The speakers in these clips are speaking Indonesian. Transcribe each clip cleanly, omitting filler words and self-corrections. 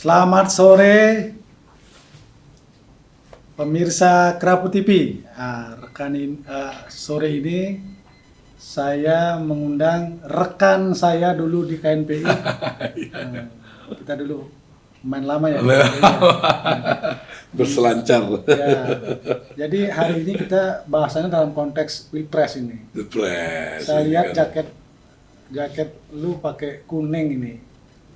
Selamat sore pemirsa Kerapu TV. Sore ini saya mengundang rekan saya dulu di KNPI. Kita dulu main lama ya. Berselancar. Ya, jadi hari ini kita bahasannya dalam konteks Pilpres ini. Pilpres. Saya lihat kan. jaket lu pakai kuning ini,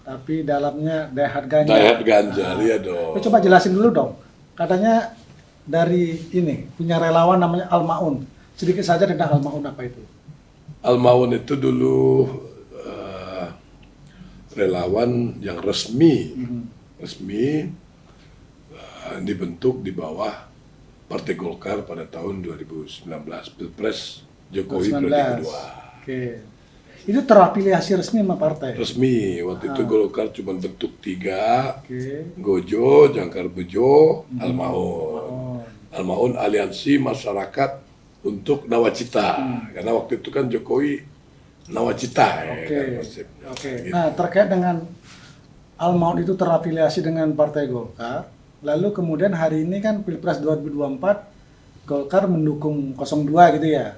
tapi dalamnya Daihat Ganjar. Daihat Ganjar, ya dong. Coba jelasin dulu dong. Katanya dari ini punya relawan namanya Al-Maun. Sedikit saja tentang Al-Maun, apa itu? Al-Maun itu dulu relawan yang resmi, dibentuk di bawah Partai Golkar pada tahun 2019 Pilpres Jokowi periode kedua. Oke. Itu terafiliasi resmi sama partai? Resmi, waktu itu Golkar cuma bentuk 3, Oke. Gojo, Jangkar Bejo, Al-Maun. Al-Maun Aliansi Masyarakat untuk Nawacita, karena waktu itu kan Jokowi Nawacita ya kan konsepnya. Gitu. Nah, terkait dengan Al-Maun itu terafiliasi dengan Partai Golkar, lalu kemudian hari ini kan Pilpres 2024 Golkar mendukung 02 gitu ya.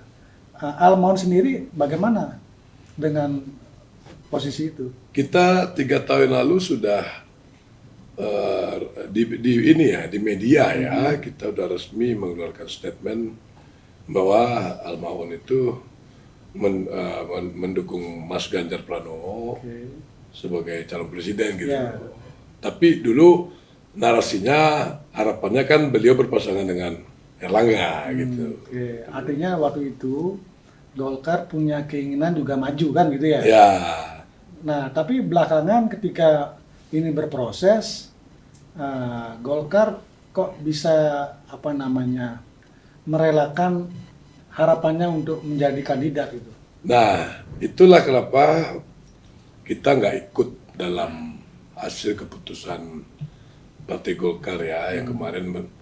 Al-Maun sendiri bagaimana dengan posisi itu? Kita 3 tahun lalu sudah di media ya, kita sudah resmi mengeluarkan statement bahwa Al-Maun itu mendukung Mas Ganjar Pranowo sebagai calon presiden gitu. Ya. Tapi dulu narasinya harapannya kan beliau berpasangan dengan Erlangga gitu. Oke. Artinya waktu itu Golkar punya keinginan juga maju kan gitu ya? Ya. Nah, tapi belakangan ketika ini berproses, Golkar kok bisa merelakan harapannya untuk menjadi kandidat itu. Nah, itulah kenapa kita nggak ikut dalam hasil keputusan Partai Golkar ya, yang kemarin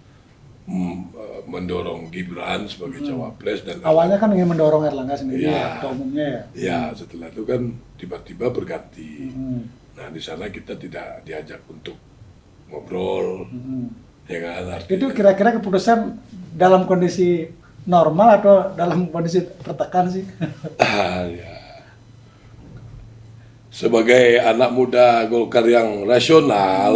mendorong Gibran sebagai cawapres dan Awalnya kan ingin mendorong Erlangga sendiri Ya. ya, ketua umumnya ya. ya setelah itu kan tiba-tiba berganti. Nah, di sana kita tidak diajak untuk ngobrol, ya kan? Artinya, Itu kira-kira keputusan dalam kondisi normal atau dalam kondisi tertekan sih? ya. Sebagai anak muda Golkar yang rasional,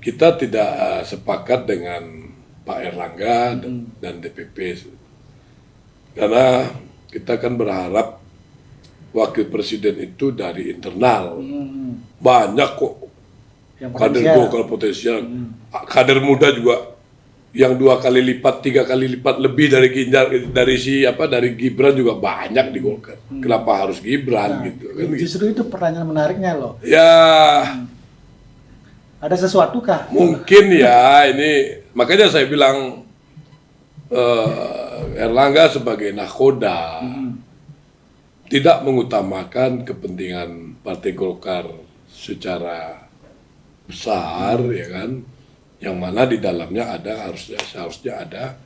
kita tidak sepakat dengan Pak Erlangga dan DPP. Karena kita kan berharap wakil presiden itu dari internal. Banyak kok Yang kader potensial. Golkar potensial. Kader muda juga yang 2 kali lipat, 3 kali lipat lebih dari dari Gibran juga banyak di Golkar. Kenapa harus Gibran gitu kan? Justru itu pertanyaan menariknya loh. Ya, Ada sesuatu kah? mungkin ya ini makanya saya bilang Erlangga sebagai nakoda tidak mengutamakan kepentingan Partai Golkar secara besar ya kan, yang mana di dalamnya seharusnya ada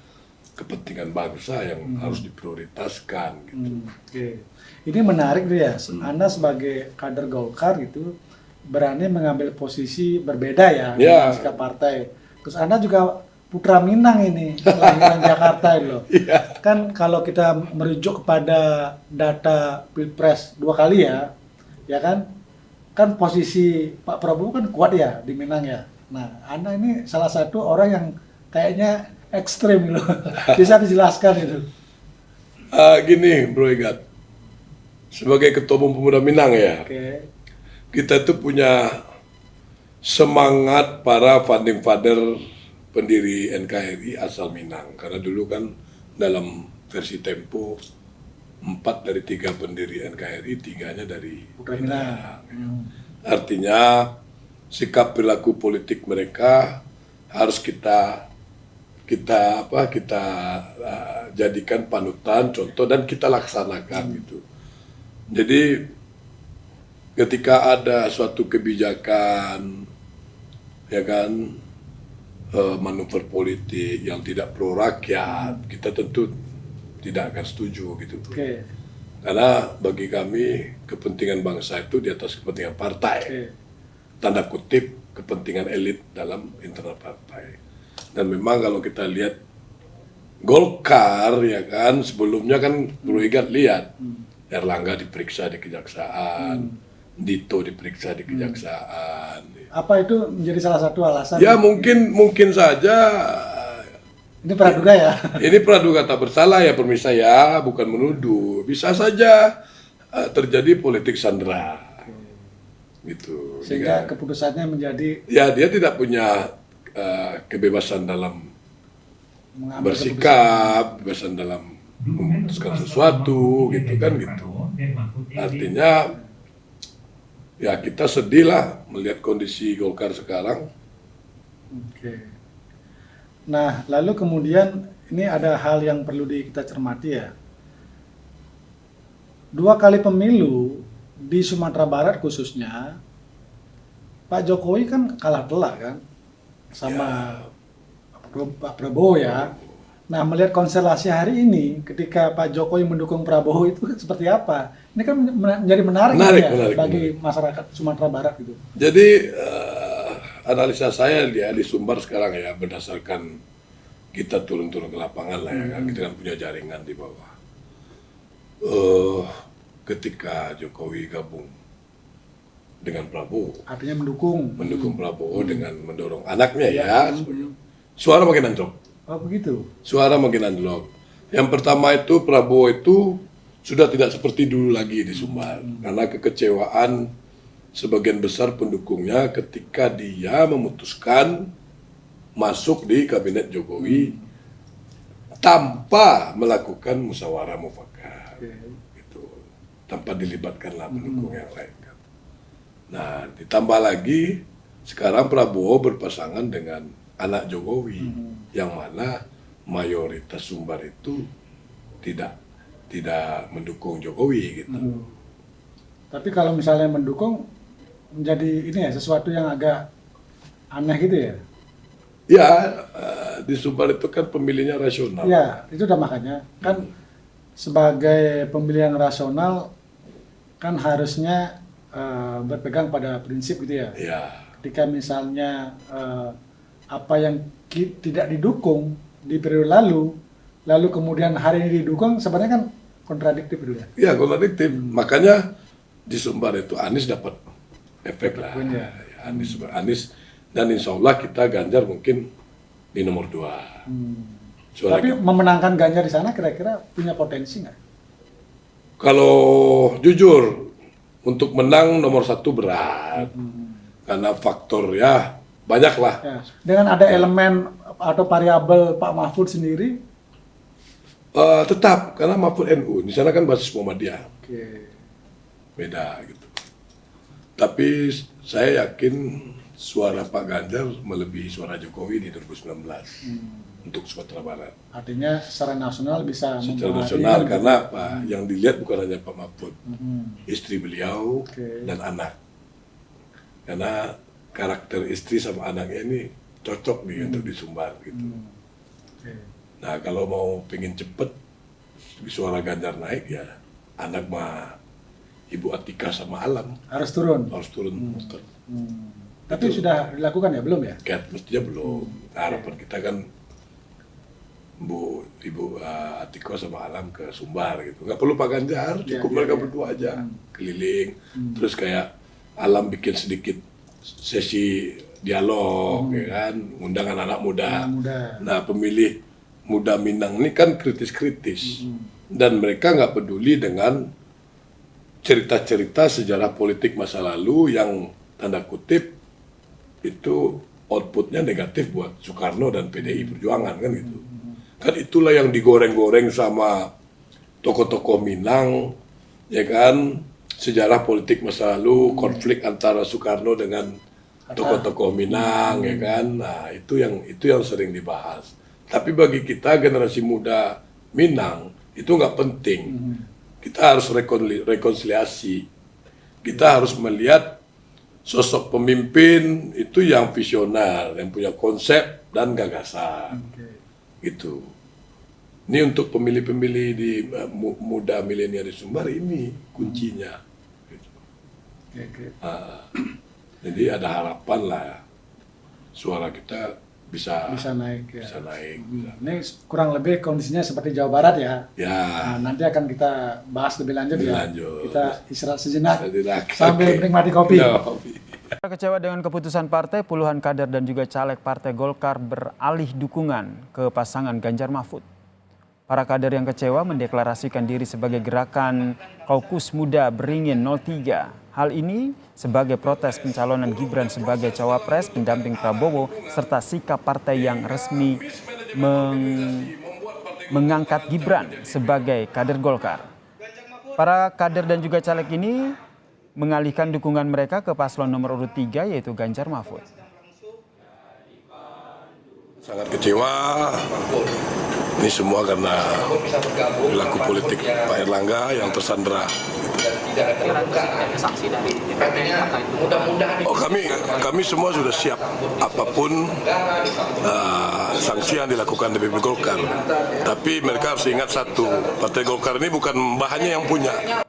kepentingan bangsa yang harus diprioritaskan gitu. Oke. Ini menarik tuh ya. Anda sebagai kader Golkar gitu berani mengambil posisi berbeda ya dengan sikap partai. Terus Anda juga putra Minang ini, kelahiran Jakarta loh. Kan kalau kita merujuk kepada data Pilpres 2 kali ya kan posisi Pak Prabowo kan kuat ya di Minang ya. Nah, Anda ini salah satu orang yang kayaknya ekstrim loh. Bisa dijelaskan itu? Gini Bro Igat, sebagai ketua umum Pemuda Minang ya, kita tuh punya semangat para founding father pendiri NKRI asal Minang. Karena dulu kan dalam versi Tempo 4 dari 3 pendiri NKRI, 3-nya dari Minang. Artinya sikap perilaku politik mereka harus kita jadikan panutan, contoh dan kita laksanakan gitu. Jadi ketika ada suatu kebijakan ya kan manuver politik yang tidak pro rakyat, kita tentu tidak akan setuju gitu. Karena bagi kami kepentingan bangsa itu di atas kepentingan partai. tanda kutip kepentingan elit dalam internal partai. Dan memang kalau kita lihat Golkar ya kan, sebelumnya kan perlu lihat Erlangga diperiksa di kejaksaan, Dito diperiksa di kejaksaan. Apa itu menjadi salah satu alasan? Ya mungkin saja Ini praduga ya. ini praduga tak bersalah ya pemirsa ya, bukan menuduh. Bisa saja terjadi politik sandera. Gitu. Sehingga keputusannya menjadi ya dia tidak punya kebebasan dalam mengambil bersikap, kebebasan dalam memutuskan sesuatu, gitu kan gitu. Artinya ya kita sedih lah melihat kondisi Golkar sekarang. Oke. Nah, lalu kemudian ini ada hal yang perlu kita cermati ya. 2 kali pemilu di Sumatera Barat khususnya, Pak Jokowi kan kalah telak kan sama Pak Prabowo ya. Nah, melihat konstelasi hari ini, ketika Pak Jokowi mendukung Prabowo itu seperti apa? Ini kan menjadi menarik bagi masyarakat Sumatera Barat gitu. Jadi analisa saya di Sumbar sekarang ya, berdasarkan kita turun-turun ke lapangan lah ya kan, kita kan punya jaringan di bawah. Ketika Jokowi gabung dengan Prabowo, artinya mendukung Prabowo dengan mendorong anaknya ya, suara makin anjlok. Oh begitu. Suara makin anjlok. Yang pertama itu Prabowo itu sudah tidak seperti dulu lagi di Sumbar, karena kekecewaan sebagian besar pendukungnya ketika dia memutuskan masuk di kabinet Jokowi tanpa melakukan musyawarah mufakat, gitu, tanpa dilibatkanlah pendukung yang lain. Nah, ditambah lagi sekarang Prabowo berpasangan dengan anak Jokowi, yang mana mayoritas Sumbar itu tidak mendukung Jokowi gitu. Tapi kalau misalnya mendukung menjadi ini ya sesuatu yang agak aneh gitu ya? Ya, di Sumbar itu kan pemilihnya rasional. Ya, itu udah makanya kan sebagai pemilihan rasional kan harusnya berpegang pada prinsip gitu ya. Ya. Ketika misalnya apa yang tidak didukung di periode lalu kemudian hari ini didukung, sebenarnya kan kontradiktif gitu ya. Ya, kontradiktif. Makanya di Sumbar itu Anies dapat efek lah. Ya. Anies dan insya Allah kita Ganjar mungkin di nomor 2. Tapi memenangkan Ganjar di sana kira-kira punya potensi nggak? Kalau jujur, untuk menang nomor 1 berat. Karena faktor ya banyak lah. Ya. Dengan ada elemen atau variabel Pak Mahfud sendiri? Tetap, karena Mahfud NU. Di sana kan basis Muhammadiyah. Oke. Beda gitu. Tapi saya yakin suara Pak Ganjar melebihi suara Jokowi di 2019 untuk Sumatera Barat. Artinya secara nasional bisa secara nasional karena apa? Yang dilihat bukan hanya Pak Mahfud, istri beliau dan anak. Karena karakter istri sama anaknya ini cocok nih untuk di Sumbar gitu. Nah kalau mau pengen cepet suara Ganjar naik ya anak mah Ibu Atika sama Alam harus turun. Tapi itu sudah dilakukan ya belum ya? Mestinya belum. Harapan kita kan Ibu Atika sama Alam ke Sumbar gitu. Nggak perlu Pak Ganjar, cukup mereka berdua aja keliling. Terus kayak Alam bikin sedikit sesi dialog, ya kan, undang anak-anak muda. Nah pemilih muda Minang ini kan kritis-kritis dan mereka nggak peduli dengan cerita-cerita sejarah politik masa lalu yang tanda kutip itu outputnya negatif buat Soekarno dan PDI Perjuangan kan gitu. Kan itulah yang digoreng-goreng sama tokoh-tokoh Minang, ya kan, sejarah politik masa lalu, konflik antara Soekarno dengan tokoh-tokoh Minang, ya kan. Nah, itu yang sering dibahas. Tapi bagi kita generasi muda Minang itu nggak penting. Kita harus rekonsiliasi. Kita harus melihat sosok pemimpin itu yang visioner, yang punya konsep dan gagasan. Gitu. Ini untuk pemilih-pemilih di muda milenial di Sumbar ini kuncinya. Gitu. Jadi ada harapan lah suara kita bisa naik ya. bisa naik. Ini kurang lebih kondisinya seperti Jawa Barat ya. Ya. Nah, nanti akan kita bahas lebih lanjut ya. Lanjut. Kita istirahat sejenak Istirahat. sambil menikmati kopi. Kecewa dengan keputusan partai, puluhan kader dan juga caleg Partai Golkar beralih dukungan ke pasangan Ganjar Mahfud. Para kader yang kecewa mendeklarasikan diri sebagai gerakan Kaukus Muda Beringin 03. Hal ini sebagai protes pencalonan Gibran sebagai cawapres pendamping Prabowo serta sikap partai yang resmi mengangkat Gibran sebagai kader Golkar. Para kader dan juga caleg ini mengalihkan dukungan mereka ke paslon nomor urut 3 yaitu Ganjar Mahfud. Sangat kecewa. Ini semua karena perilaku politik Pak Erlangga yang tersandera. Oh, kami semua sudah siap apapun sanksi yang dilakukan DPP Golkar. Tapi mereka harus ingat satu, Partai Golkar ini bukan bahannya yang punya.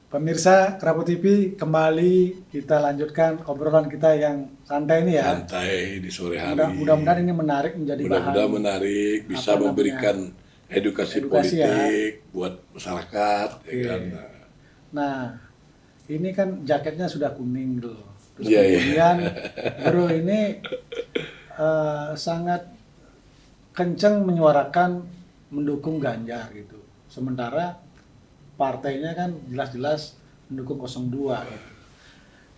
Pemirsa Kerapu TV, kembali kita lanjutkan obrolan kita yang santai ini ya. Santai di sore hari. Mudah-mudahan ini menarik menjadi bahan. Mudah-mudahan menarik, bisa memberikan edukasi politik buat masyarakat. Ya kan? Nah, ini kan jaketnya sudah kuning gitu loh. Terus Iya, kemudian Bro ini sangat kenceng menyuarakan mendukung Ganjar gitu. Sementara partainya kan jelas-jelas mendukung 02 gitu.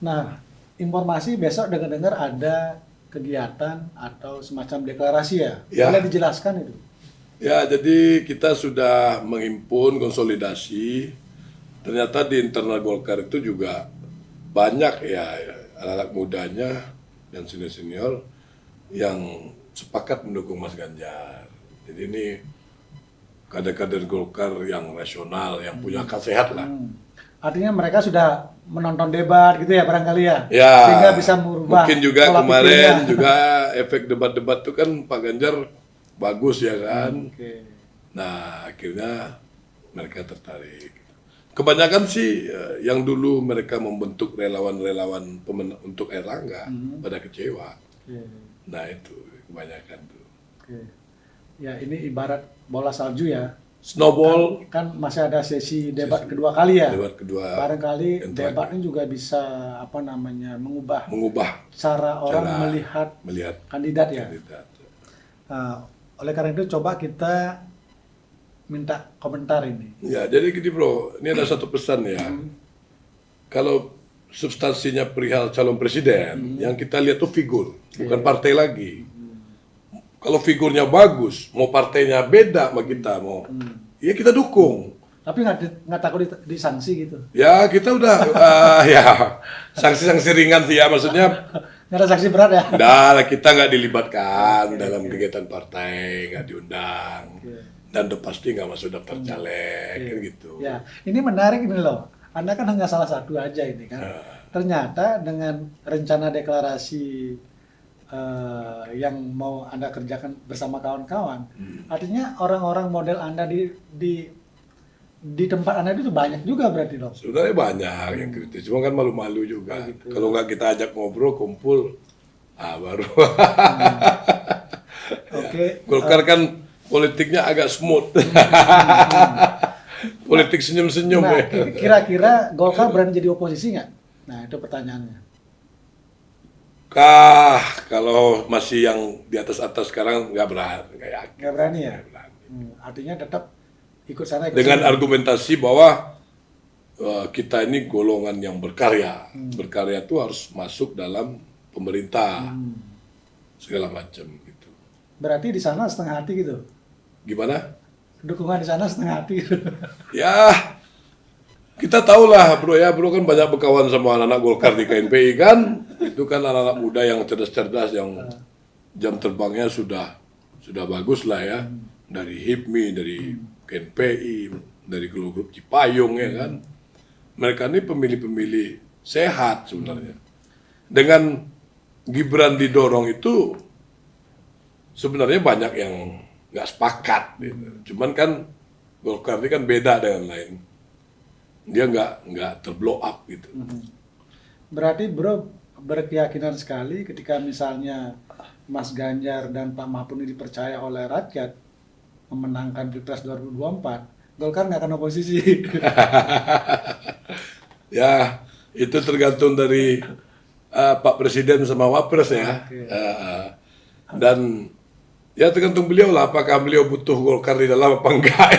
Nah, informasi besok dengar-dengar ada kegiatan atau semacam deklarasi ya? Boleh dijelaskan itu? Ya, jadi kita sudah menghimpun konsolidasi. Ternyata di internal Golkar itu juga banyak ya anak-anak mudanya dan senior-senior yang sepakat mendukung Mas Ganjar. Jadi ini kader-kader Golkar yang rasional, yang punya akal sehat lah. Artinya mereka sudah menonton debat gitu ya barangkali ya? Ya, sehingga bisa merubah mungkin juga pola kemarin pikirnya. juga efek debat-debat itu kan Pak Ganjar bagus ya kan. Nah, akhirnya mereka tertarik. Kebanyakan sih yang dulu mereka membentuk relawan-relawan untuk Erlangga pada kecewa. Nah, itu kebanyakan tuh. Ya, ini ibarat bola salju ya. Snowball. Kan masih ada sesi debat kedua kali ya. Debat kedua. Barangkali debat ini juga bisa mengubah cara orang melihat kandidat ya. Nah, oleh karena itu coba kita minta komentar ini. Ya, jadi gini bro, ini ada satu pesan ya. Kalau substansinya perihal calon presiden, yang kita lihat tuh figur, bukan partai lagi. Kalau figurnya bagus, mau partainya beda sama kita mau, ya kita dukung. Tapi nggak takut disanksi gitu? Ya kita udah, ya sanksi-sanksi ringan sih ya, maksudnya. Nggak ada sanksi berat ya? Nah, kita nggak dilibatkan dalam kegiatan partai, nggak diundang, dan udah pasti nggak masuk daftar caleg, kan gitu. Ya, ini menarik ini loh. Anda kan hanya salah satu aja ini kan. Ternyata dengan rencana deklarasi yang mau Anda kerjakan bersama kawan-kawan, artinya orang-orang model Anda di tempat Anda itu banyak juga berarti dong? Sebenarnya banyak yang kritis, cuma kan malu-malu juga. Kalau nggak kita ajak ngobrol, kumpul, baru. Golkar kan politiknya agak smooth. Politik senyum-senyum ya. Kira-kira Golkar berani jadi oposisi nggak? Nah, itu pertanyaannya. Kalau masih yang di atas-atas sekarang nggak berani, Nggak berani ya? Artinya tetap ikut sana. Dengan argumentasi bahwa kita ini golongan yang berkarya. Berkarya itu harus masuk dalam pemerintah. Segala macam gitu. Berarti di sana setengah hati gitu? Gimana? Dukungan di sana setengah hati gitu. Ya, kita tahu lah bro kan banyak berkawan sama anak-anak Golkar di KNPI kan. Itu kan anak-anak muda yang cerdas-cerdas, yang jam terbangnya sudah bagus lah ya. Dari HIPMI, dari KNPI, dari grup Cipayung ya kan. Mereka ini pemilih-pemilih sehat sebenarnya. Dengan Gibran didorong itu sebenarnya banyak yang nggak sepakat gitu. Cuman kan Golkar ini kan beda dengan lain. Dia nggak terblow up gitu. Berarti Bro berkeyakinan sekali ketika misalnya Mas Ganjar dan Pak Mahfud ini dipercaya oleh rakyat memenangkan Pilpres 2024, Golkar nggak akan oposisi. Ya, itu tergantung dari Pak Presiden sama Wapres ya. Oke. Dan ya tergantung beliau lah, apakah beliau butuh Golkar di dalam apa enggak.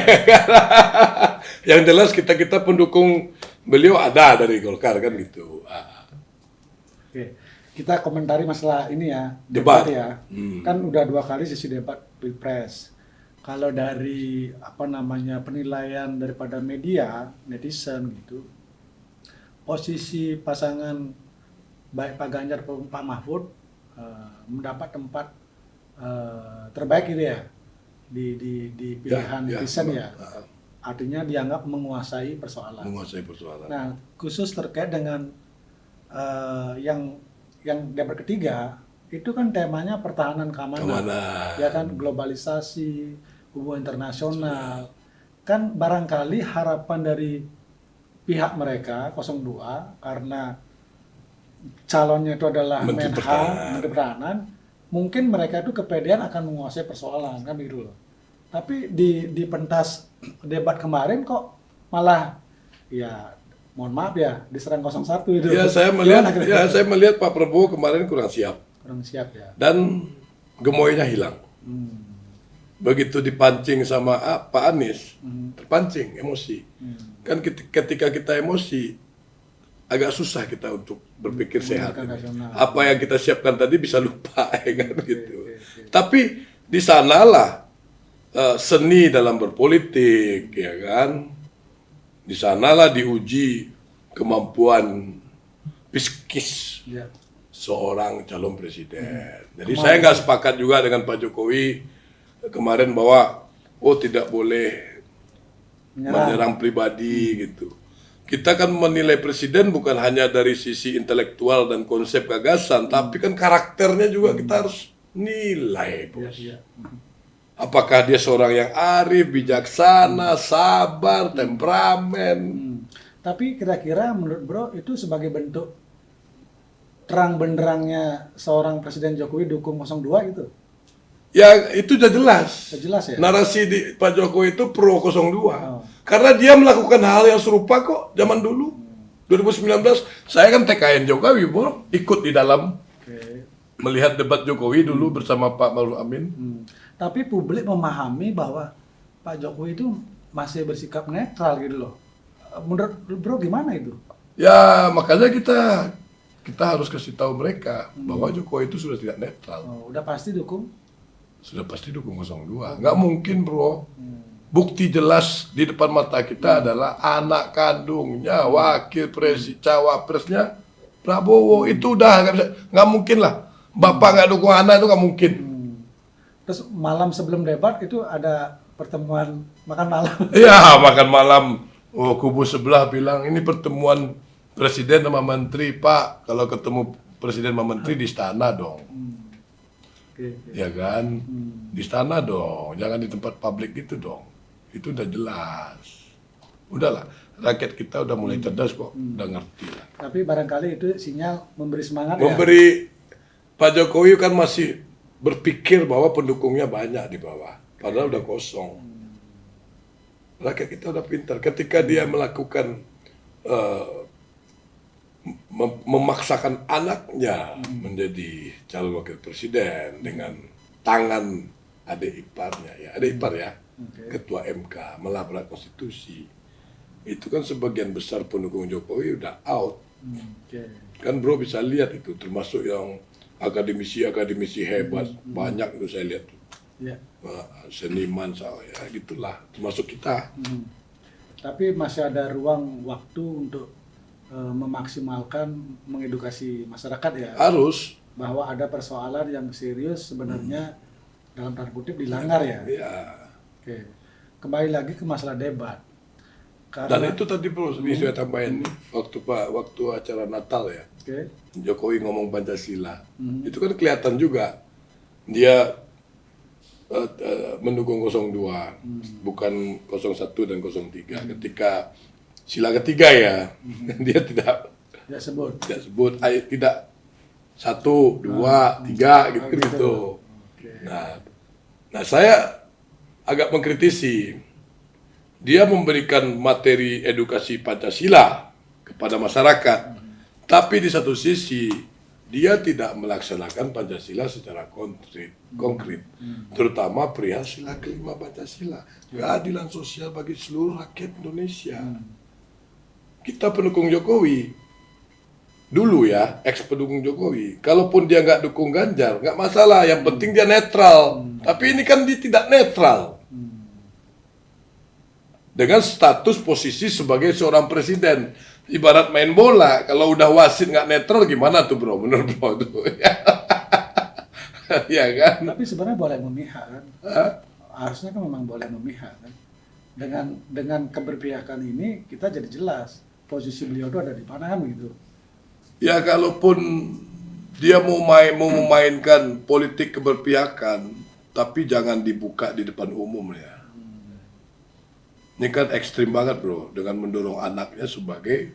Yang jelas kita pendukung beliau ada dari Golkar kan gitu. Oke. Kita komentari masalah ini ya, Debat. ya. Kan udah 2 kali sesi debat Pilpres. Kalau dari penilaian daripada media, netizen gitu, posisi pasangan baik Pak Ganjar maupun Pak Mahfud mendapat tempat terbaik gitu ya di pilihan netizen ya. Artinya dianggap menguasai persoalan. Menguasai persoalan. Nah, khusus terkait dengan yang debat ketiga itu kan temanya pertahanan keamanan. Ya kan, globalisasi, hubungan internasional. Kan barangkali harapan dari pihak mereka 02 karena calonnya itu adalah Menteri Menteri Pertahanan, mungkin mereka itu kepedean akan menguasai persoalan kan gitu loh. Tapi di pentas debat kemarin kok malah ya mohon maaf ya diserang 01 itu. Ya saya melihat Pak Prabowo kemarin kurang siap. Kurang siap ya. Dan gemoynya hilang. Begitu dipancing sama Pak Anies, terpancing emosi. Kan ketika kita emosi, agak susah kita untuk berpikir sehat. Apa yang kita siapkan tadi bisa lupa, ya kan gitu. Tapi di sanalah seni dalam berpolitik, ya kan. Di sanalah diuji kemampuan psikis seorang calon presiden. Jadi saya nggak sepakat juga dengan Pak Jokowi kemarin bahwa tidak boleh menyerang pribadi gitu. Kita kan menilai presiden bukan hanya dari sisi intelektual dan konsep gagasan, tapi kan karakternya juga kita harus nilai, bos. Apakah dia seorang yang arif, bijaksana, sabar, temperamen. Tapi kira-kira menurut Bro itu sebagai bentuk terang benderangnya seorang Presiden Jokowi dukung 02 gitu? Ya itu udah jelas. Jelas ya? Narasi di Pak Jokowi itu pro 02. Karena dia melakukan hal yang serupa kok zaman dulu. 2019 saya kan TKN Jokowi, Bro, ikut di dalam melihat debat Jokowi dulu bersama Pak Maruf Amin. Tapi publik memahami bahwa Pak Jokowi itu masih bersikap netral gitu loh. Menurut Bro gimana itu? Ya makanya kita harus kasih tahu mereka bahwa Jokowi itu sudah tidak netral. Udah pasti dukung? Sudah pasti dukung 02. Nggak mungkin, Bro. Bukti jelas di depan mata kita adalah anak kandungnya, wakil presiden, cawapresnya Prabowo. Itu udah nggak mungkin lah. Bapak nggak dukung anak itu nggak mungkin. Terus malam sebelum debat itu ada pertemuan makan malam. Iya, makan malam. Kubu sebelah bilang ini pertemuan presiden sama menteri, Pak. Kalau ketemu presiden sama menteri di istana dong. Ya kan? Di istana dong. Jangan di tempat publik gitu dong. Itu udah jelas. Udahlah, rakyat kita udah mulai cerdas kok. Udah ngerti lah. Tapi barangkali itu sinyal memberi semangat ya? Pak Jokowi kan masih berpikir bahwa pendukungnya banyak di bawah, padahal udah kosong. Rakyat kita udah pintar. Ketika dia melakukan memaksakan anaknya menjadi calon wakil presiden dengan tangan adik iparnya, ketua MK melabrak konstitusi, itu kan sebagian besar pendukung Jokowi udah out. Kan Bro bisa lihat itu, termasuk yang akademisi hebat, banyak itu saya lihat tuh. Seniman ya gitulah, termasuk kita. Tapi masih ada ruang waktu untuk memaksimalkan mengedukasi masyarakat ya, Harus. bahwa ada persoalan yang serius sebenarnya dalam tanda kutip dilanggar ya. Ya. Oke, kembali lagi ke masalah debat. Dan itu tadi perlu saya tambahin waktu acara Natal ya. Oke. Jokowi ngomong Pancasila. Itu kan kelihatan juga dia mendukung 02, bukan 01 dan 03. Ketika sila ketiga ya, dia tidak sebut. Tidak 1, 2, 3 gitu. Oke. Nah, saya agak mengkritisi. Dia memberikan materi edukasi Pancasila kepada masyarakat, tapi di satu sisi dia tidak melaksanakan Pancasila secara konkret, terutama perihal sila kelima Pancasila, keadilan sosial bagi seluruh rakyat Indonesia. Kita pendukung Jokowi, dulu ya, ex pendukung Jokowi, kalaupun dia nggak dukung Ganjar, nggak masalah, yang penting dia netral. Tapi ini kan dia tidak netral. Dengan status posisi sebagai seorang presiden. Ibarat main bola, kalau udah wasit nggak netral gimana tuh bro, menurut bro tuh. Ya kan? Tapi sebenarnya boleh memihak kan? Harusnya kan memang boleh memihak kan? Dengan keberpihakan ini kita jadi jelas posisi beliau itu ada di mana kan gitu. Ya kalaupun dia mau memainkan politik keberpihakan, tapi jangan dibuka di depan umum ya. Ini kan ekstrim banget bro, dengan mendorong anaknya sebagai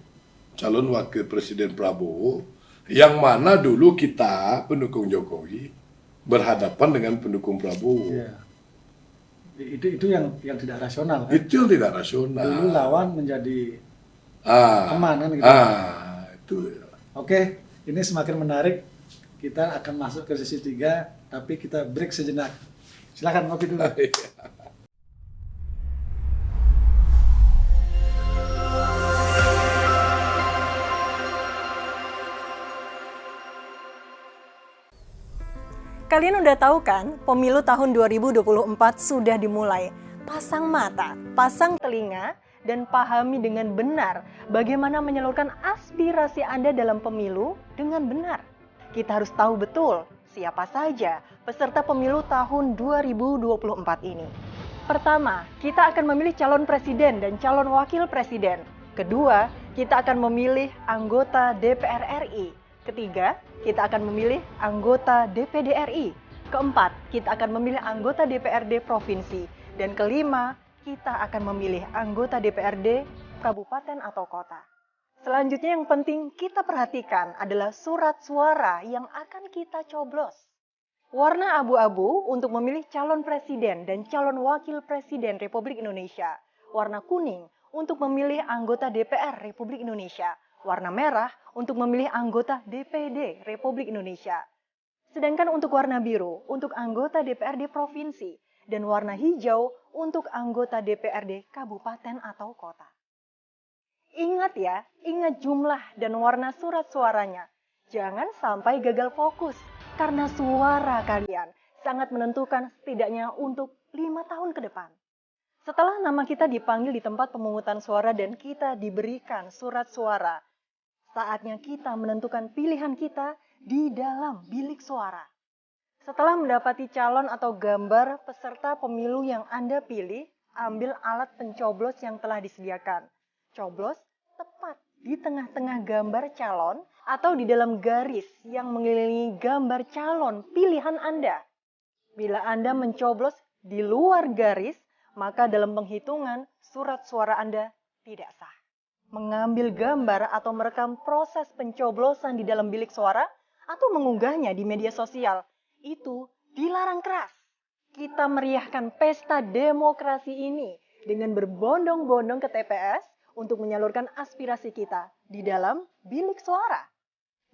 calon wakil presiden Prabowo, yang mana dulu kita pendukung Jokowi berhadapan dengan pendukung Prabowo. Iya. Itu yang tidak rasional kan? Itu yang tidak rasional. Dulu lawan menjadi teman kan gitu. Itu. Oke, ini semakin menarik. Kita akan masuk ke sesi 3, tapi kita break sejenak. Silakan ngopi dulu. Kalian udah tahu kan, pemilu tahun 2024 sudah dimulai. Pasang mata, pasang telinga, dan pahami dengan benar bagaimana menyalurkan aspirasi Anda dalam pemilu dengan benar. Kita harus tahu betul siapa saja peserta pemilu tahun 2024 ini. Pertama, kita akan memilih calon presiden dan calon wakil presiden. Kedua, kita akan memilih anggota DPR RI. Ketiga, kita akan memilih anggota DPD RI. Keempat, kita akan memilih anggota DPRD provinsi. Dan kelima, kita akan memilih anggota DPRD kabupaten atau kota. Selanjutnya yang penting kita perhatikan adalah surat suara yang akan kita coblos. Warna abu-abu untuk memilih calon presiden dan calon wakil presiden Republik Indonesia. Warna kuning untuk memilih anggota DPR Republik Indonesia. Warna merah untuk memilih anggota DPD Republik Indonesia. Sedangkan untuk warna biru untuk anggota DPRD provinsi dan warna hijau untuk anggota DPRD kabupaten atau kota. Ingat ya, ingat jumlah dan warna surat suaranya. Jangan sampai gagal fokus karena suara kalian sangat menentukan setidaknya untuk 5 tahun ke depan. Setelah nama kita dipanggil di tempat pemungutan suara dan kita diberikan surat suara, saatnya kita menentukan pilihan kita di dalam bilik suara. Setelah mendapati calon atau gambar peserta pemilu yang Anda pilih, ambil alat pencoblos yang telah disediakan. Coblos tepat di tengah-tengah gambar calon atau di dalam garis yang mengelilingi gambar calon pilihan Anda. Bila Anda mencoblos di luar garis, maka dalam penghitungan surat suara Anda tidak sah. Mengambil gambar atau merekam proses pencoblosan di dalam bilik suara atau mengunggahnya di media sosial, itu dilarang keras. Kita meriahkan pesta demokrasi ini dengan berbondong-bondong ke TPS untuk menyalurkan aspirasi kita di dalam bilik suara.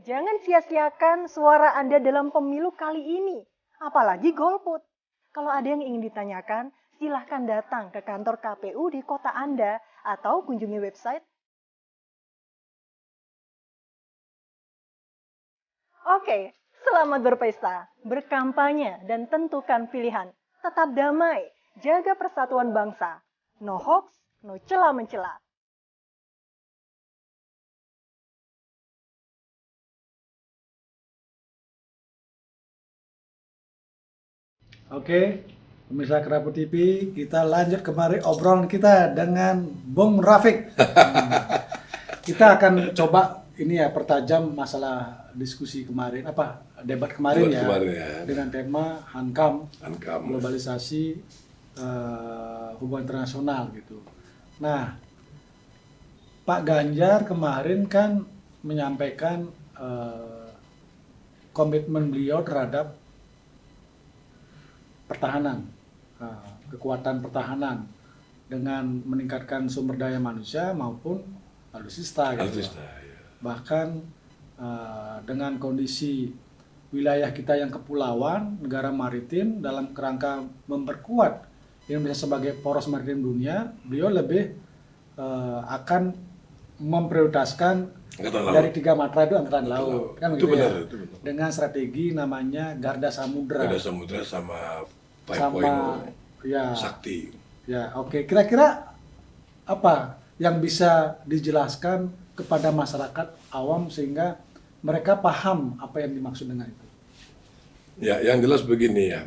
Jangan sia-siakan suara Anda dalam pemilu kali ini, apalagi golput. Kalau ada yang ingin ditanyakan, silahkan datang ke kantor KPU di kota Anda atau kunjungi website. Oke, selamat berpesta, berkampanye, dan tentukan pilihan. Tetap damai, jaga persatuan bangsa. No hoax, no celah-mencela. Oke, pemirsa Kerapu TV, kita lanjut kembali obrolan kita dengan Bung Rafiq. Kita akan coba ini ya, pertajam masalah diskusi kemarin, debat kemarin ya, dengan tema Hankam, globalisasi hubungan internasional gitu. Nah, Pak Ganjar kemarin kan menyampaikan komitmen beliau terhadap pertahanan, kekuatan pertahanan dengan meningkatkan sumber daya manusia maupun alutsista gitu. Bahkan dengan kondisi wilayah kita yang kepulauan, negara maritim, dalam kerangka memperkuat Indonesia sebagai poros maritim dunia, beliau lebih akan memprioritaskan dari 3 matra itu angkatan laut, kan itu gitu benar, ya. itu benar. Dengan strategi namanya Garda Samudra. Garda Samudra sama 5.0 sama ya. Sakti. Ya, oke. Kira-kira apa yang bisa dijelaskan kepada masyarakat awam sehingga mereka paham apa yang dimaksud dengan itu? Ya, yang jelas begini ya.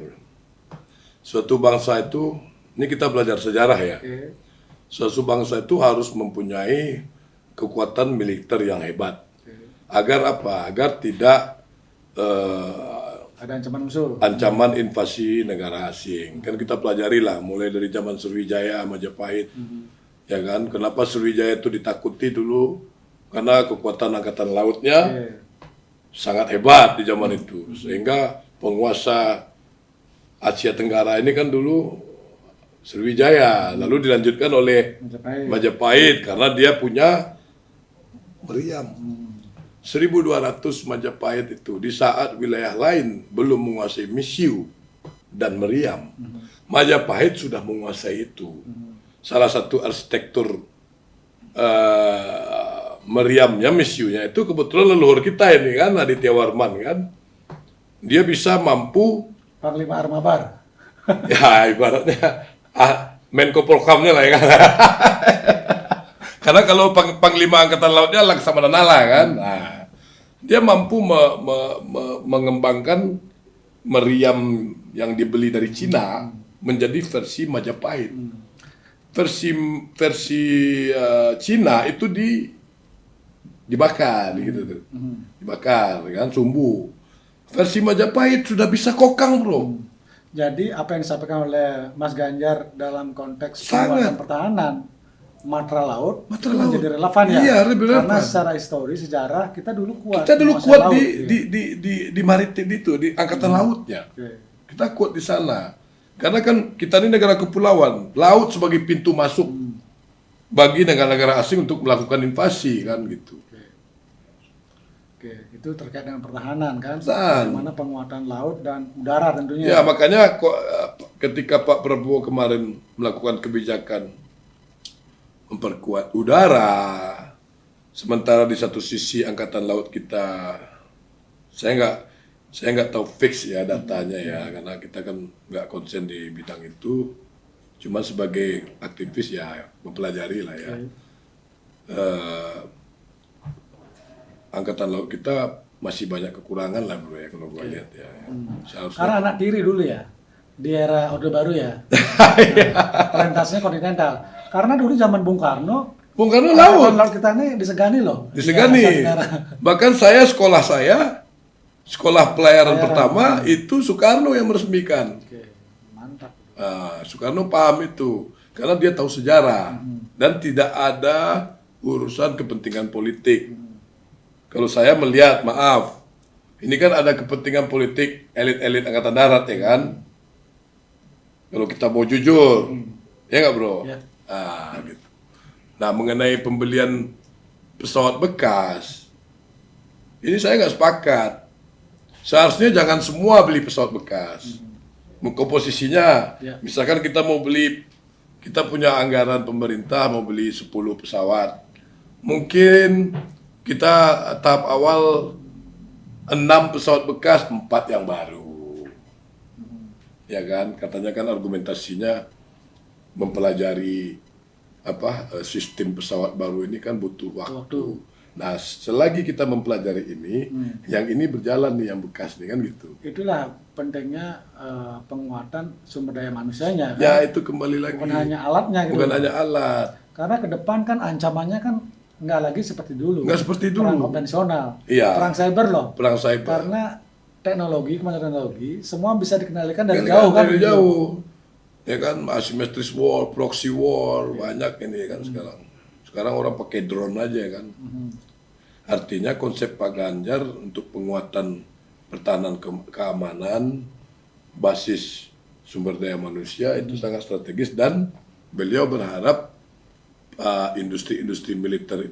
Suatu bangsa itu, ini kita belajar sejarah ya. Oke. Suatu bangsa itu harus mempunyai kekuatan militer yang hebat. Agar apa? Agar tidak Ada ancaman musuh. ancaman invasi negara asing. Kan kita pelajari lah, mulai dari zaman Sriwijaya, Majapahit. Ya kan, kenapa Sriwijaya itu ditakuti dulu? Karena kekuatan angkatan lautnya sangat hebat di zaman itu. Sehingga penguasa Asia Tenggara ini kan dulu Sriwijaya, lalu dilanjutkan oleh Majapahit karena dia punya meriam. 1.200 Majapahit itu di saat wilayah lain belum menguasai Misiu dan meriam. Majapahit sudah menguasai itu. Salah satu arsitektur meriamnya, Misiunya itu kebetulan leluhur kita ini kan, Aditya Warman kan. Dia bisa mampu Panglima Armabar. ya ibaratnya Menko Polkamnya lah ya kan. Karena kalau Panglima Angkatan Lautnya Laksamana Nala kan. Nah, dia mampu mengembangkan meriam yang dibeli dari Cina menjadi versi Majapahit. Versi Cina itu dibakar gitu tuh. Dibakar kan, sumbu. Versi Majapahit sudah bisa kokang, Bro. Jadi apa yang disampaikan oleh Mas Ganjar dalam konteks Sangat. penguatan pertahanan matra laut Matra itu laut. menjadi relevan ya. Iya, lebih Karena relevan. secara histori sejarah kita dulu kuat. Kita dulu menguasai kuat laut, di, ya. di maritim itu, di angkatan lautnya. Oke. Kita kuat di sana. Karena kan kita ini negara kepulauan, laut sebagai pintu masuk bagi negara-negara asing untuk melakukan invasi kan gitu. Oke, itu terkait dengan pertahanan kan, Dan bagaimana penguatan laut dan udara tentunya. ya makanya ketika Pak Prabowo kemarin melakukan kebijakan memperkuat udara, sementara di satu sisi angkatan laut kita, saya nggak tahu fix ya datanya ya, karena kita kan nggak konsen di bidang itu, cuma sebagai aktivis ya mempelajari lah ya. Angkatan laut kita masih banyak kekurangan lah bro ya kalau gue lihat ya. Seharusnya Karena anak tiri dulu ya, di era Orde Baru ya, orientasinya kontinental. Karena dulu zaman Bung Karno laut. laut kita ini disegani loh. Disegani. Di Asia Tenggara. Bahkan sekolah pelayaran pertama itu Soekarno yang meresmikan. Oke, mantap. Soekarno paham itu karena dia tahu sejarah dan tidak ada urusan kepentingan politik. Kalau saya melihat, maaf, ini kan ada kepentingan politik elit-elit angkatan darat ya kan. Kalau kita mau jujur, ya nggak bro? Ya. Gitu. Nah mengenai pembelian pesawat bekas, ini saya nggak sepakat. Seharusnya jangan semua beli pesawat bekas. Komposisinya, misalkan kita mau beli, kita punya anggaran pemerintah mau beli 10 pesawat. Mungkin kita tahap awal 6 pesawat bekas, 4 yang baru. Ya kan, katanya kan argumentasinya mempelajari sistem pesawat baru ini kan butuh waktu. Nah, selagi kita mempelajari ini, yang ini berjalan nih, yang bekas nih kan gitu. Itulah pentingnya penguatan sumber daya manusianya. Kan? Ya itu kembali lagi. Bukan hanya alatnya gitu. Bukan hanya alat. Karena ke depan kan ancamannya kan nggak lagi seperti dulu. Nggak seperti dulu. Perang konvensional. Iya. Perang cyber loh. Perang cyber. Karena teknologi, kemajuan teknologi, semua bisa dikendalikan dari jauh kan. Dari jauh. Ya kan, asymmetric war, proxy war, banyak ini kan sekarang. Sekarang orang pakai drone aja kan. Artinya konsep Pak Ganjar untuk penguatan pertahanan keamanan, basis sumber daya manusia itu sangat strategis, dan beliau berharap industri-industri militer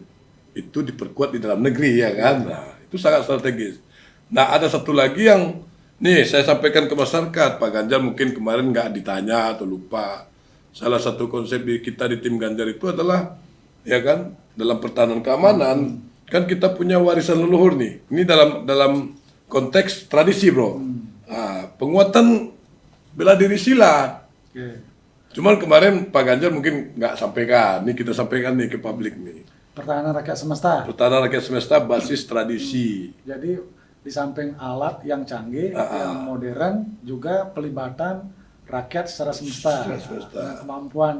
itu diperkuat di dalam negeri ya kan. Nah, itu sangat strategis. Nah, ada satu lagi yang nih saya sampaikan ke masyarakat, Pak Ganjar mungkin kemarin nggak ditanya atau lupa. Salah satu konsep kita di tim Ganjar itu adalah ya kan, dalam pertahanan keamanan kan kita punya warisan leluhur nih. Ini dalam konteks tradisi, bro. Nah, penguatan bela diri silat. Cuman kemarin Pak Ganjar mungkin nggak sampaikan. Ini kita sampaikan nih ke publik nih. Pertahanan rakyat semesta. Pertahanan rakyat semesta basis tradisi. Jadi di samping alat yang canggih, yang modern, juga pelibatan rakyat secara semesta. Dengan kemampuan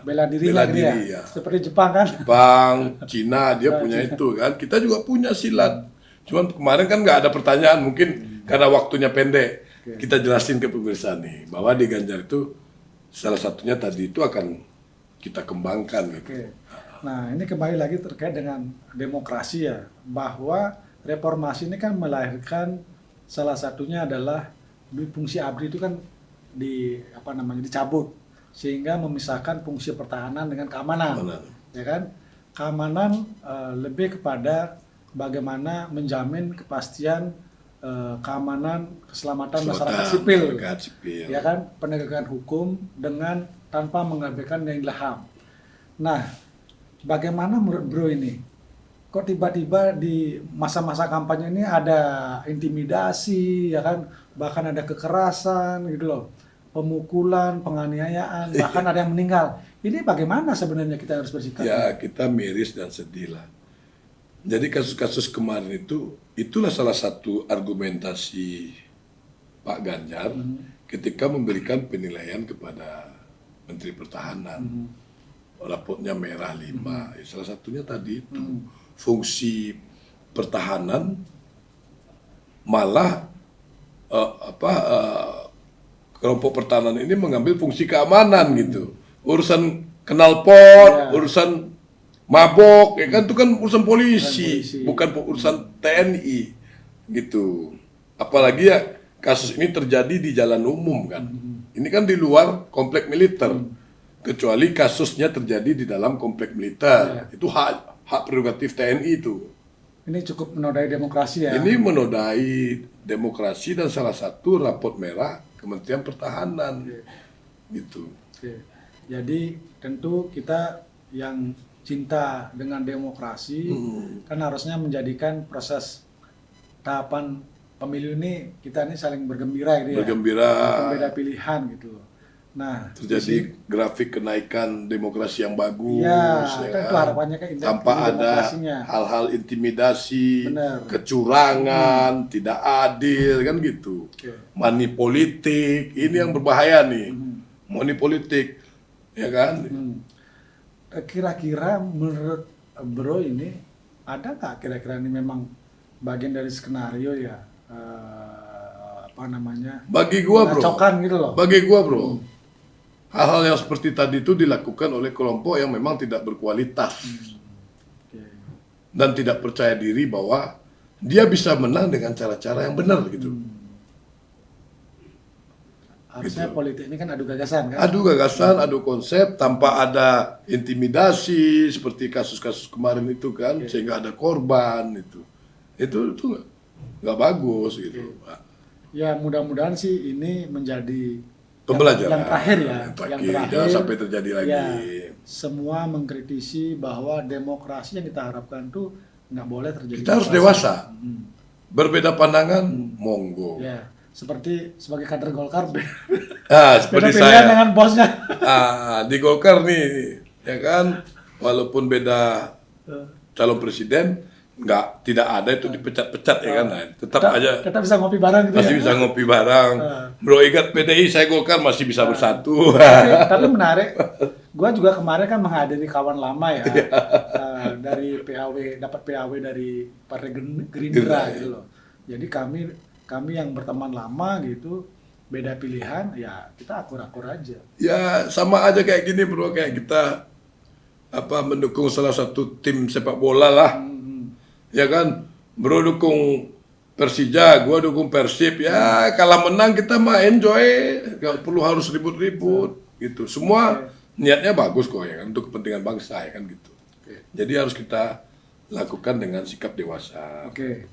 bela diri, ya. Seperti Jepang kan. Jepang, Cina dia punya itu kan. Kita juga punya silat. Cuman kemarin kan nggak ada pertanyaan, mungkin karena waktunya pendek. Kita jelasin ke pemirsa nih bahwa di Ganjar itu salah satunya tadi itu akan kita kembangkan gitu. Nah, ini kembali lagi terkait dengan demokrasi ya, bahwa reformasi ini kan melahirkan salah satunya adalah fungsi ABRI itu kan dicabut, sehingga memisahkan fungsi pertahanan dengan keamanan. Ya kan? Keamanan lebih kepada bagaimana menjamin kepastian keamanan, keselamatan masyarakat sipil. Ya kan? Penegakan hukum dengan tanpa mengabaikan nilai HAM. Nah, bagaimana menurut Bro ini? Kok tiba-tiba di masa-masa kampanye ini ada intimidasi, ya kan? Bahkan ada kekerasan gitu loh. Pemukulan, penganiayaan, bahkan ada yang meninggal. Ini bagaimana sebenarnya kita harus bersikap? Ya, kita miris dan sedih lah. Jadi kasus-kasus kemarin itulah salah satu argumentasi Pak Ganjar ketika memberikan penilaian kepada Menteri Pertahanan. Raportnya merah 5. Salah satunya tadi itu fungsi pertahanan malah kelompok pertahanan ini mengambil fungsi keamanan gitu. Urusan knalpot, urusan mabok, ya kan itu kan urusan polisi, bukan urusan TNI gitu. Apalagi ya kasus ini terjadi di jalan umum kan. Ini kan di luar komplek militer. Kecuali kasusnya terjadi di dalam komplek militer. Itu hak prerogatif TNI itu. Ini cukup menodai demokrasi ya. Ini menodai demokrasi dan salah satu raport merah Kementerian Pertahanan. Gitu. Jadi tentu kita yang cinta dengan demokrasi kan harusnya menjadikan proses tahapan pemilu ini kita ini saling bergembira gitu ya. Bergembira. Berbeda pilihan gitu. Nah, terjadi grafik kenaikan demokrasi yang bagus, ya kan? Itu harapannya kan tanpa ada hal-hal intimidasi, kecurangan, tidak adil kan gitu. Money politik, ini yang berbahaya nih. Money politik, ya kan? Kira-kira menurut Bro ini ada nggak kira-kira ini memang bagian dari skenario ya? Bagi gua bro, gitu loh. Bagi gua bro, hal-hal yang seperti tadi itu dilakukan oleh kelompok yang memang tidak berkualitas dan tidak percaya diri bahwa dia bisa menang dengan cara-cara yang benar gitu. Harusnya politik ini kan adu gagasan kan? Adu gagasan, adu konsep, tanpa ada intimidasi seperti kasus-kasus kemarin itu kan, sehingga ada korban itu nggak bagus gitu. Ya mudah-mudahan sih ini menjadi pembelajaran yang terakhir ya, yang terakhir jangan sampai terjadi lagi. Ya, semua mengkritisi bahwa demokrasi yang kita harapkan tuh nggak boleh terjadi. Kita harus dewasa. Berbeda pandangan, monggo. Ya, seperti sebagai kader Golkar. Seperti beda saya dengan bosnya. Di Golkar nih, ya kan, walaupun beda calon presiden, tidak ada itu dipecat-pecat ya kan. Nah, tetap aja Tetap bisa ngopi bareng gitu masih ya. bisa ngopi bareng. Bro ingat PDI saya Golkar masih bisa bersatu. Tapi menarik, gua juga kemarin kan menghadiri kawan lama ya, dari PAW, dapat PAW dari Partai Gerindra gitu loh. Jadi kami yang berteman lama gitu, beda pilihan, ya kita akur-akur aja. Ya sama aja kayak gini bro, kayak kita mendukung salah satu tim sepak bola lah. Ya kan, bro dukung Persija, gua dukung Persib. Ya kalah menang kita mah enjoy, gak perlu harus ribut-ribut gitu. Semua niatnya bagus kok ya kan, untuk kepentingan bangsa ya kan gitu. Jadi harus kita lakukan dengan sikap dewasa. Oke,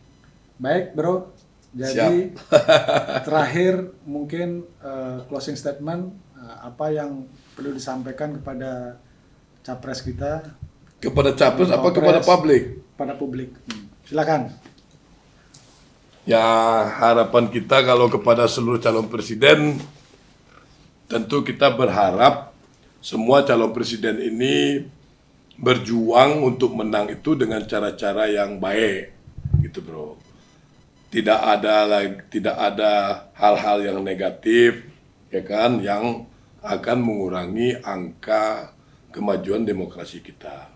baik bro. Jadi terakhir mungkin closing statement, apa yang perlu disampaikan kepada capres kita? Kepada capres apa kepada publik? Pada publik. Silakan. Ya harapan kita kalau kepada seluruh calon presiden, tentu kita berharap semua calon presiden ini berjuang untuk menang itu dengan cara-cara yang baik, gitu bro. Tidak ada hal-hal yang negatif, ya kan, yang akan mengurangi angka kemajuan demokrasi kita.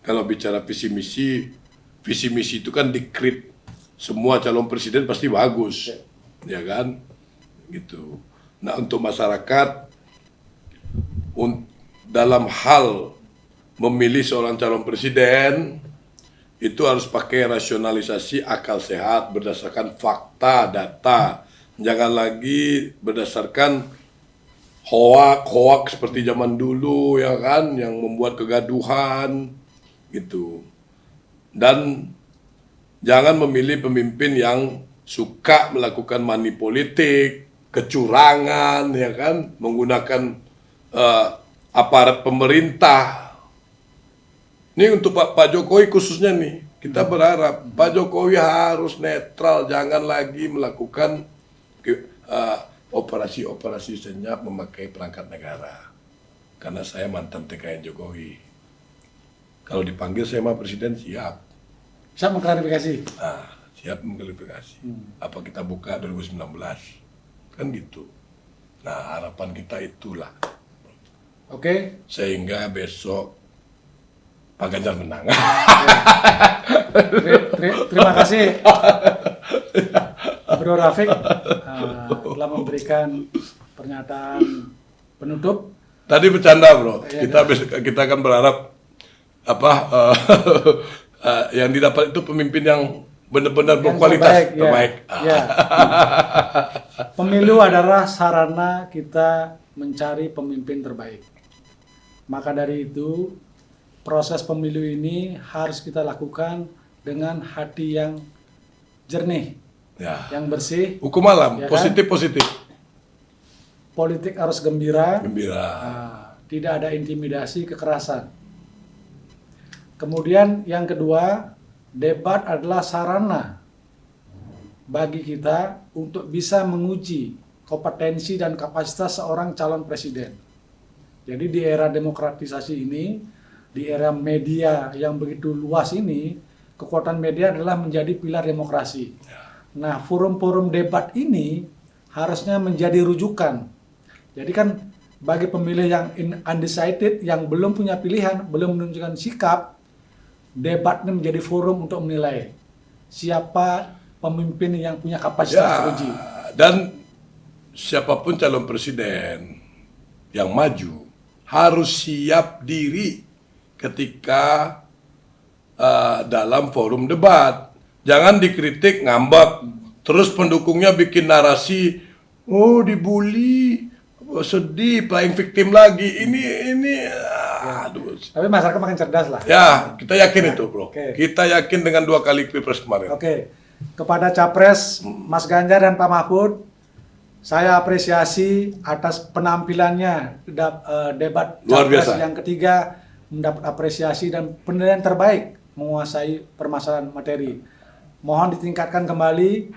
Kalau bicara visi misi itu kan dikrit semua calon presiden pasti bagus, ya kan, gitu. Nah untuk masyarakat dalam hal memilih seorang calon presiden itu harus pakai rasionalisasi akal sehat berdasarkan fakta, data, jangan lagi berdasarkan hoak seperti zaman dulu ya kan, yang membuat kegaduhan gitu. Dan jangan memilih pemimpin yang suka melakukan money politik, kecurangan ya kan, menggunakan aparat pemerintah. Ini untuk Pak Jokowi khususnya nih, kita berharap Pak Jokowi harus netral, jangan lagi melakukan operasi-operasi senyap memakai perangkat negara. Karena saya mantan TKN Jokowi. Kalau dipanggil saya mah presiden siap. Siap mengklarifikasi. Siap mengklarifikasi. Apa kita buka 2019? Kan gitu. Nah harapan kita itulah. Oke. Sehingga besok Pak Ganjar menang. Terima kasih Bro Rafiq telah memberikan pernyataan penutup. Tadi bercanda bro, kita akan berharap yang didapat itu pemimpin yang benar-benar berkualitas terbaik. Ya. Pemilu adalah sarana kita mencari pemimpin terbaik. Maka dari itu proses pemilu ini harus kita lakukan dengan hati yang jernih, yang bersih. Hukum alam, ya positif. Politik harus gembira. Tidak ada intimidasi, kekerasan. Kemudian yang kedua, debat adalah sarana bagi kita untuk bisa menguji kompetensi dan kapasitas seorang calon presiden. Jadi di era demokratisasi ini, di era media yang begitu luas ini, kekuatan media adalah menjadi pilar demokrasi. Nah, forum-forum debat ini harusnya menjadi rujukan. Jadi kan bagi pemilih yang undecided, yang belum punya pilihan, belum menunjukkan sikap, debatnya menjadi forum untuk menilai siapa pemimpin yang punya kapasitas teruji. Dan siapapun calon presiden yang maju harus siap diri ketika dalam forum debat. Jangan dikritik ngambek, terus pendukungnya bikin narasi, dibully, sedih, playing victim lagi. Ini aduh. Tapi masyarakat makin cerdas lah. Ya, kita yakin itu, bro. Okay. Kita yakin dengan 2 kali Pilpres kemarin. Oke. Kepada Capres Mas Ganjar dan Pak Mahfud, saya apresiasi atas penampilannya debat luar Capres biasa. Yang ketiga, mendapat apresiasi dan penilaian terbaik menguasai permasalahan materi. Mohon ditingkatkan kembali,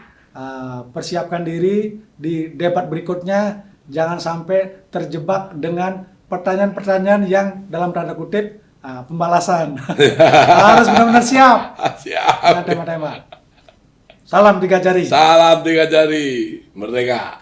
persiapkan diri di debat berikutnya, jangan sampai terjebak dengan pertanyaan-pertanyaan yang dalam tanda kutip pembalasan. Harus benar-benar siap. Siap. Tema-tema. Salam 3 jari. Salam 3 jari. Merdeka.